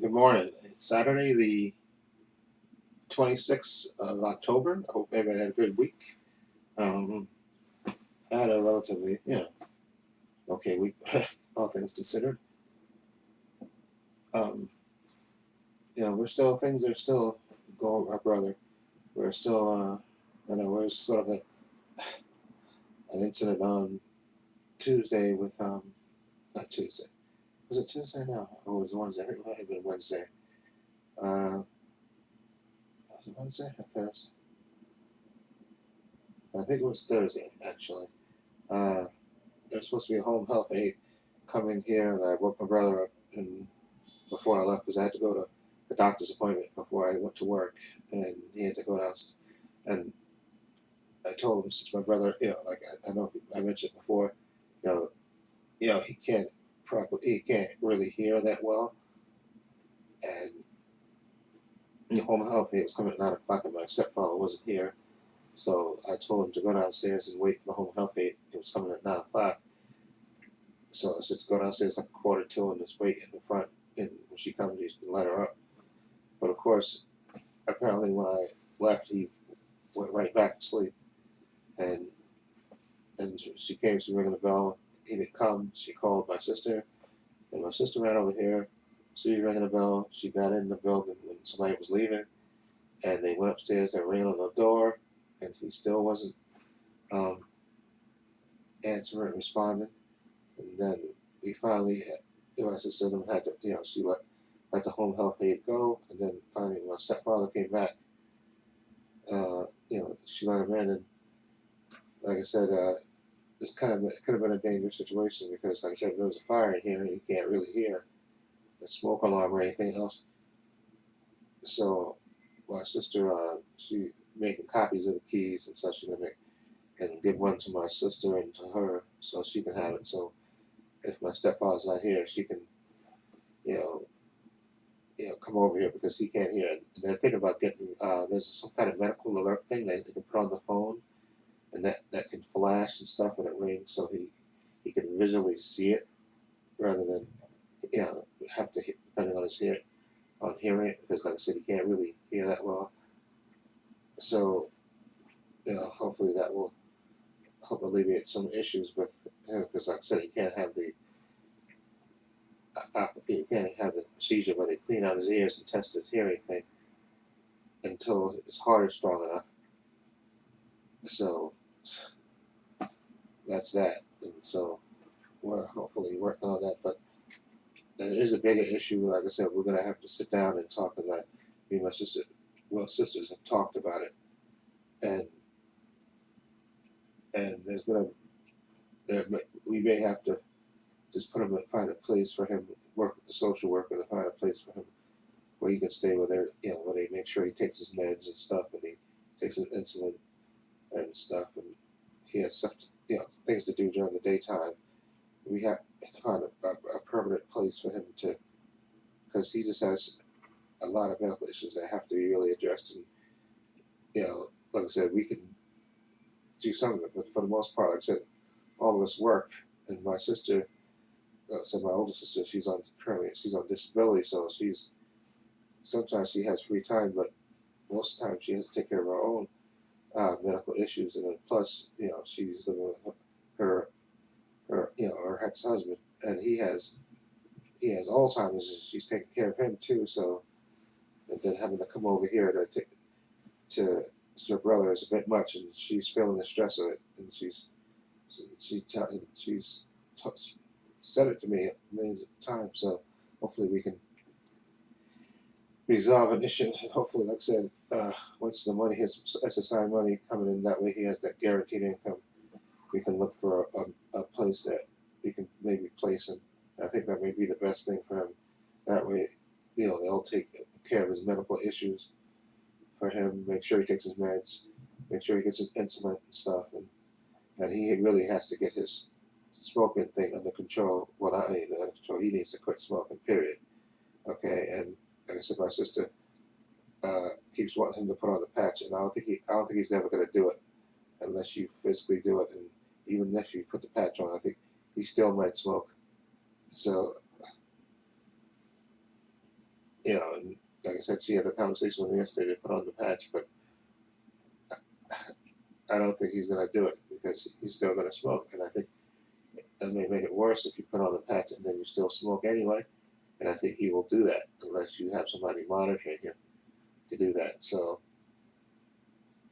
Good morning. It's Saturday, the 26th of October. I hope everybody had a good week. Um, I had a relatively, okay week, all things considered. Um, things are still going, my brother. We're still, we're sort of an incident on Tuesday with, not Tuesday. Was it Tuesday? No, it was Wednesday. I think it might have been Wednesday. Was it Wednesday or Thursday? I think it was Thursday, actually. Uh, There's supposed to be a home health aide coming here, and I woke my brother up and before I left because I had to go to a doctor's appointment before I went to work, and he had to go down. And I told him since my brother, like I know I mentioned before, you know, he can't really hear that well, and the home health aide was coming at 9 o'clock, and my stepfather wasn't here, so I told him to go downstairs and wait for the home health aide. It was coming at 9 o'clock. So I said to go downstairs like a quarter to and just wait in the front, and when she comes, you can let her up. But of course, apparently when I left, he went right back to sleep, and she came, she ringing the bell. He didn't come. She called my sister, and my sister ran over here. She was ringing the bell. She got in the building when somebody was leaving, and they went upstairs. They were ringing on the door, and he still wasn't um, answering and responding. And then we finally, my sister had to, she let the home health aide go, and then finally when my stepfather came back, she let him in, and like I said, it could have been a dangerous situation because, like I said, if there was a fire in here, and you can't really hear the smoke alarm or anything else. So my sister, she making copies of the keys and such, and make and give one to my sister and to her so she can have it. So if my stepfather's not here, she can, you know, come over here because he can't hear it. And they're thinking about getting there's some kind of medical alert thing that they can put on the phone, and that can flash and stuff when it rings, so he can visually see it rather than have to depending on his hearing it, because like I said, he can't really hear that well. So hopefully that will help alleviate some issues with him, because like I said, he can't have the procedure where they clean out his ears and test his hearing thing until his heart is strong enough. So that's that. And so we're hopefully working on that. But there is a bigger issue. Like I said, we're going to have to sit down and talk, because me and my sister, sisters have talked about it. And there's going to, we may have to just find a place for him, work with the social worker to find a place for him where he can stay with her, where they make sure he takes his meds and stuff, and he takes his insulin and stuff, and he has stuff, things to do during the daytime. We have to find a permanent place for him to, because he just has a lot of medical issues that have to be really addressed. And like I said, we can do some of it, but for the most part, like I said, all of us work, and my sister, so my older sister, she's on disability, so sometimes she has free time, but most of the time she has to take care of her own medical issues, and then plus, she's living with her ex-husband, and he has Alzheimer's, and she's taking care of him too. So, and then having to come over here to her brother is a bit much, and she's feeling the stress of it, and she's said it to me millions of times. So hopefully we can resolve an issue, and hopefully, like I said, once the money his SSI money coming in, that way he has that guaranteed income. We can look for a place that we can maybe place him. I think that may be the best thing for him. That way, they'll take care of his medical issues for him, make sure he takes his meds, make sure he gets his insulin and stuff, and he really has to get his smoking thing under control. Well, not under control. He needs to quit smoking, period. Okay, and like I said, my sister keeps wanting him to put on the patch, and I don't think he's never going to do it unless you physically do it. And even if you put the patch on, I think he still might smoke. So And like I said, she had the conversation with me yesterday to put on the patch, but I don't think he's going to do it because he's still going to smoke, and I think that may make it worse if you put on the patch and then you still smoke anyway. And I think he will do that unless you have somebody monitoring him to do that. So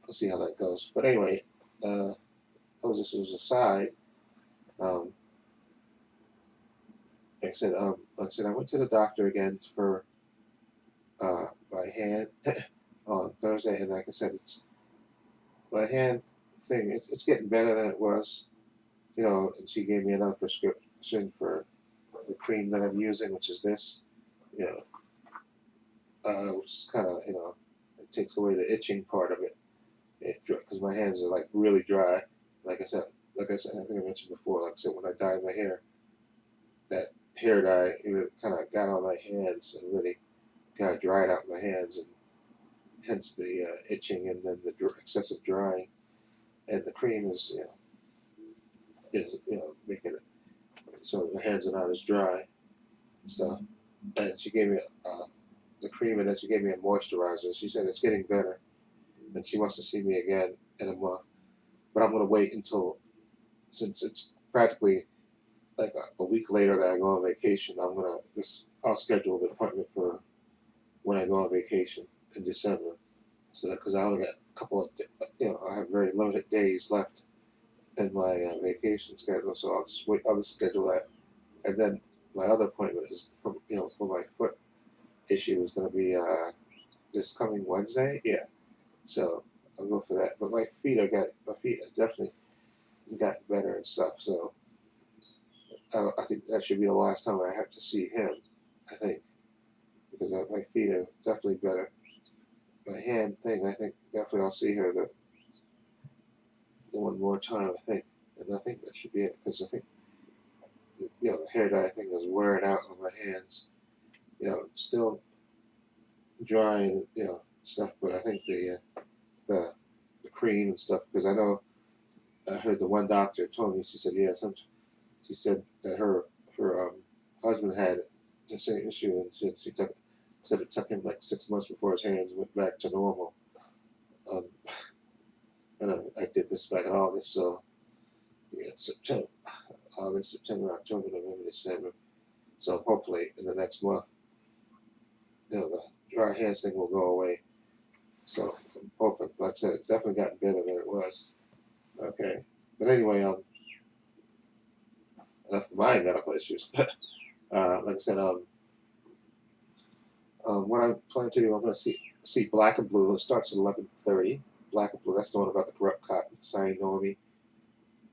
we'll see how that goes. But anyway, this was aside. Um, like I said, I went to the doctor again for my hand on Thursday, and like I said, it's my hand thing. It's getting better than it was, And she gave me another prescription for the cream that I'm using, which is this, you know, which is kind of, it takes away the itching part of it, because my hands are like really dry. Like I said, I think I mentioned before. Like I said, when I dyed my hair, that hair dye, it kind of got on my hands and really kind of dried out my hands, and hence the itching and then the excessive drying. And the cream is making it so my hands are not as dry and stuff. And she gave me the cream, and then she gave me a moisturizer. She said it's getting better, and she wants to see me again in a month. But I'm going to wait until, since it's practically like a week later that I go on vacation, I'll schedule the appointment for when I go on vacation in December. So that because I only got a couple of, I have very limited days left in my vacation schedule, so I'll just wait. I'll just schedule that, and then my other appointment is for my foot issue is going to be this coming Wednesday. Yeah, so I'll go for that. But my feet have definitely gotten better and stuff. So I think that should be the last time I have to see him. I think because my feet are definitely better. My hand thing, I think definitely I'll see her the one more time. I think, and I think that should be it because I think the hair dye thing is wearing out on my hands. Still drying, stuff. But I think the the cream and stuff because I heard the one doctor told me, she said, yeah, she said that her husband had the same issue, and said it took him like 6 months before his hands went back to normal. Um, and I did this back in August, so yeah, it's August, September, October, November, December. So hopefully in the next month, the dry hands thing will go away. So I'm hoping, like I said, it's definitely gotten better than it was. Okay, but anyway, enough of my medical issues. Like I said, what I'm planning to do, I'm going to see Black and Blue. It starts at 11:30. Black and Blue. That's the one about the corrupt cop. Sorry, Naomi,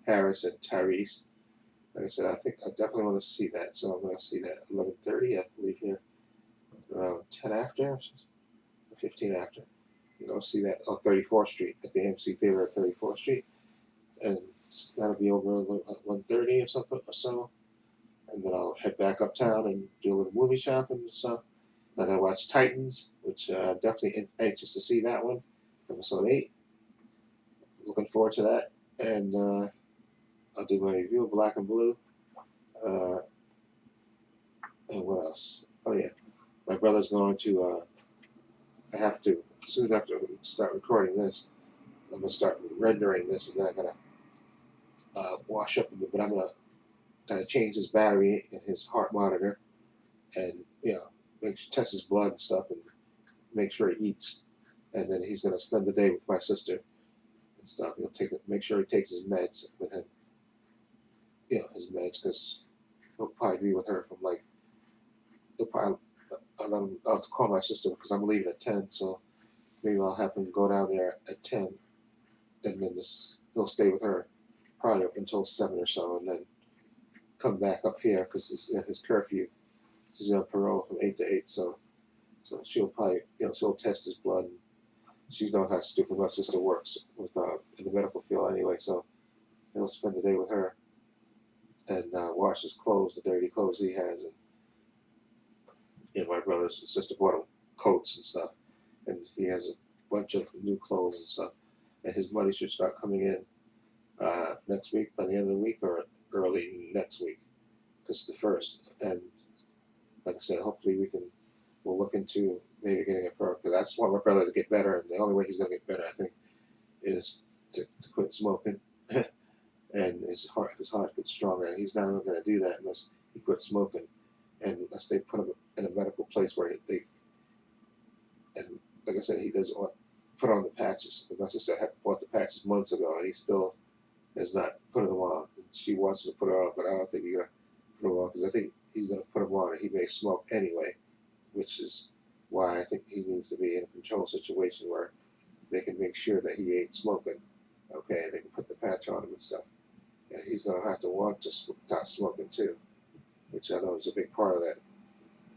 Harris, and Tyrese. Like I said, I think I definitely want to see that. So I'm going to see that at 11:30. I believe here around 10 after, or 15 after. You know, see that on 34th Street at the MC Theater at 34th Street, and that'll be over at 1:30 or something or so. And then I'll head back uptown and do a little movie shopping and stuff. Then I watch Titans, which I'm definitely anxious to see that one, episode 8. Looking forward to that. And I'll do my review of Black and Blue. Uh, and what else? Oh, yeah. My brother's going to, I have to, as soon as I start recording this, I'm going to start rendering this, and then I'm going to wash up a bit, but I'm going to kind of change his battery in his heart monitor and, test his blood and stuff and make sure he eats. And then he's going to spend the day with my sister and stuff. Make sure he takes his meds with him. His meds, because he'll probably be with her from I'll call my sister because I'm leaving at 10, so maybe I'll have him go down there at 10, and then he'll stay with her probably up until 7 or so, and then come back up here because his curfew. He's on parole from 8 to 8, so she'll probably, she'll test his blood. And she knows how to do, because my sister works with in the medical field anyway, so he'll spend the day with her and wash his clothes, the dirty clothes he has. And my brother's sister bought him coats and stuff, and he has a bunch of new clothes and stuff. And his money should start coming in next week, by the end of the week, or early next week, because it's the first. And like I said, hopefully we can we'll look into maybe getting a pro, because I just want my brother to get better, and the only way he's going to get better, I think, is to quit smoking. And his heart gets stronger, and he's not even going to do that unless he quits smoking, and unless they put him in a medical place where they, and like I said, he doesn't want to put on the patches. My sister had bought the patches months ago, and he still has not put them on. And she wants him to put it on, but I don't think he's going to put them on, because I think he's going to put them on, and he may smoke anyway, which is why I think he needs to be in a controlled situation where they can make sure that he ain't smoking. Okay, they can put the patch on him and stuff. And he's going to have to want to stop smoking too, which I know is a big part of that.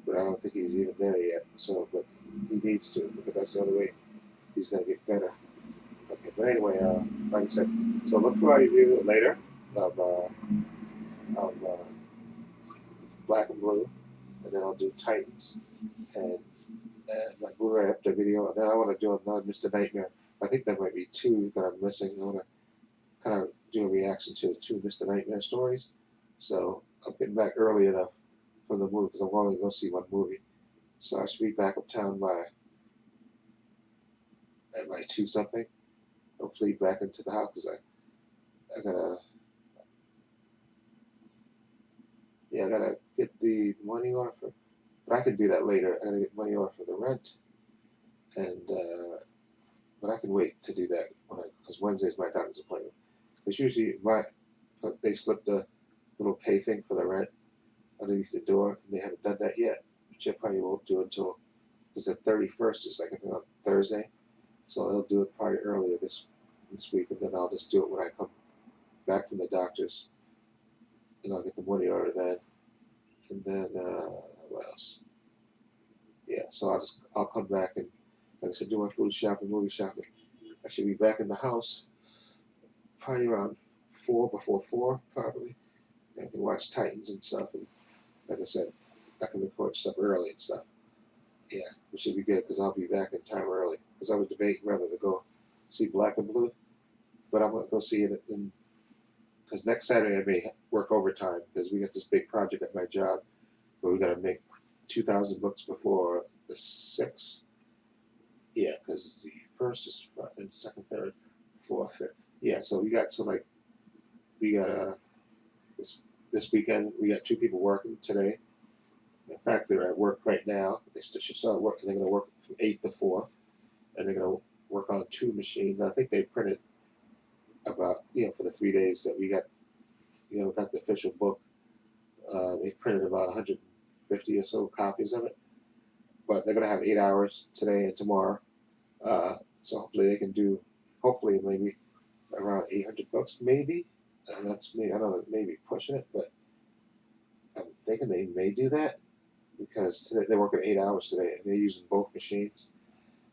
But I don't think he's even there yet. So, but he needs to, because that's the only way he's going to get better. Okay, but anyway, like I said, so look for our review later of Black and Blue, and then I'll do Titans and my Blu-ray up the video, and then I want to do another Mr. Nightmare. I think there might be two that I'm missing. I want to kind of do a reaction to two Mr. Nightmare stories. So I'm getting back early enough from the movie, because I'm only going to see one movie. So I should be back uptown by 2 something. Hopefully back into the house, because I gotta get the money order for. But I can do that later. I gotta get money order for the rent, and but I can wait to do that because Wednesday's my doctor's appointment. Because usually they slip the little pay thing for the rent underneath the door, and they haven't done that yet, which I probably won't do until, because the 31st is like I think on Thursday, so they'll do it probably earlier this week, and then I'll just do it when I come back from the doctor's, and I'll get the money order then, and then what else? Yeah, so I'll come back and, like I said, do my food shopping, movie shopping. I should be back in the house probably around 4, before 4 probably. I can watch Titans and stuff, and like I said, I can record stuff early and stuff. Yeah, which should be good, because I'll be back in time early. Because I was debating whether to go see Black and Blue, but I'm going to go see it because next Saturday I may work overtime, because we got this big project at my job where we got to make 2,000 books before the 6th. Yeah, because the first is and second, third, fourth, fifth. Yeah, so we got this weekend we got 2 people working today. In fact, they're at work right now. They should start work, and they're going to work from 8 to 4, and they're going to work on 2 machines. I think they printed about, for the 3 days that we got, got the official book. They printed about 150 or so copies of it, but they're going to have 8 hours today and tomorrow. So hopefully they can do, maybe around 800 books, maybe. That's me. I don't know, maybe pushing it, but I'm thinking they may do that, because today they're working 8 hours today, and they're using both machines,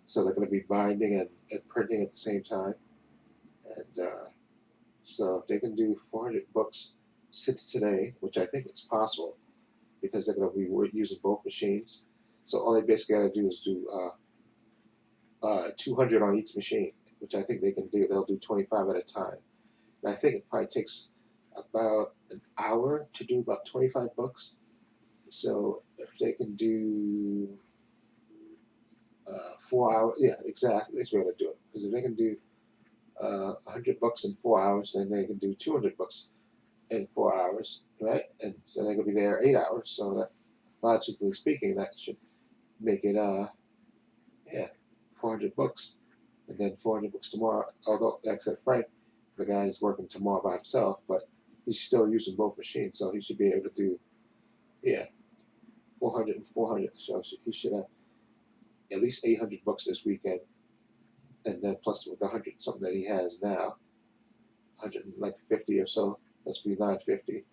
so they're going to be binding and printing at the same time. And so if they can do 400 books today, which I think it's possible, because they're going to be using both machines. So all they basically got to do is do 200 on each machine, which I think they can do. They'll do 25 at a time. And I think it probably takes about an hour to do about 25 books. So if they can do 4 hours, yeah, exactly, that's the way to do it. Because if they can do 100 books in 4 hours, then they can do 200 books in 4 hours, right? And so they're going to be there 8 hours. So that, logically speaking, that should make it, 400 books, and then 400 books tomorrow. Although, except Frank, the guy's working tomorrow by himself, but he's still using both machines, so he should be able to do, 400 and 400. So he should have at least 800 books this weekend, and then plus with the 100 something that he has now, 150 or so. That's be 950,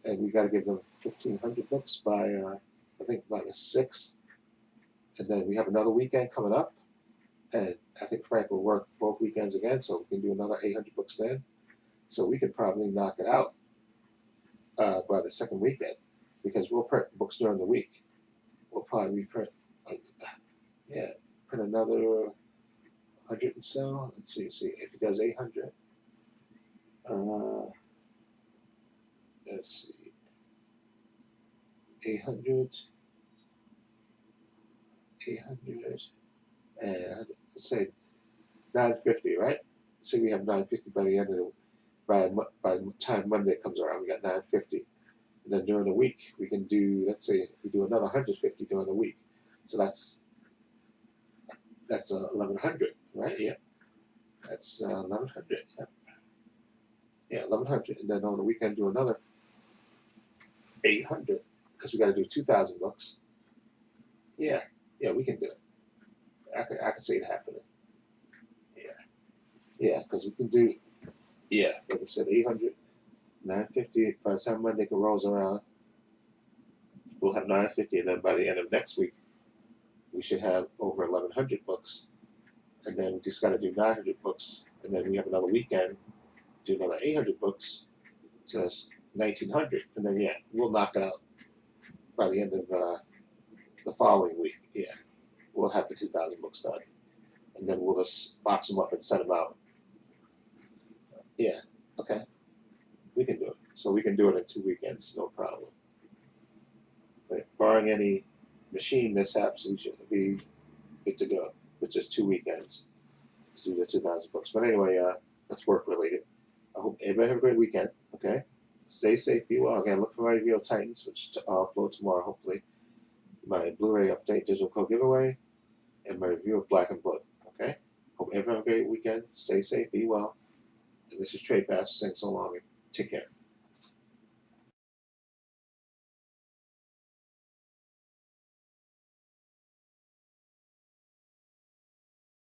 and we got to give them 1,500 books by I think by the 6th, and then we have another weekend coming up, and I think Frank will work both weekends again, so we can do another 800 books then. So we could probably knock it out by the second weekend, because we'll print books during the week. We'll probably print print another 100 and so. Let's see if he does 800. Let's see, 800. 800 and let's say 950, right? Say we have 950 by the end of the by the time Monday comes around, we got 950. And then during the week, we can do, let's say, we do another 150 during the week. So that's 1100, right? Yeah, that's 1100. Yeah, yeah, 1100. And then on the weekend, do another 800 because we got to do 2,000 bucks. Yeah, yeah, we can do it. I can see it happening. Yeah, yeah, because we can do, yeah, like I said, 800, 950. By the time Monday rolls around, we'll have 950, and then by the end of next week, we should have over 1100 books. And then we just got to do 900 books, and then we have another weekend, do another 800 books, so that's 1900, and then yeah, we'll knock it out by the end of the following week. Yeah, we'll have the 2,000 books done, and then we'll just box them up and send them out. Yeah, okay, we can do it. So we can do it in 2 weekends, no problem. But barring any machine mishaps, we should be good to go with just 2 weekends to do the 2,000 books. But anyway, that's work related. I hope everybody have a great weekend. Okay, stay safe, be well. Again, look for my review of Titans, which I'll upload tomorrow, hopefully. My Blu-ray update digital code giveaway, and my review of Black and Blood. Okay, hope everyone have a great weekend. Stay safe, be well. And this is Trepacer saying so long and take care.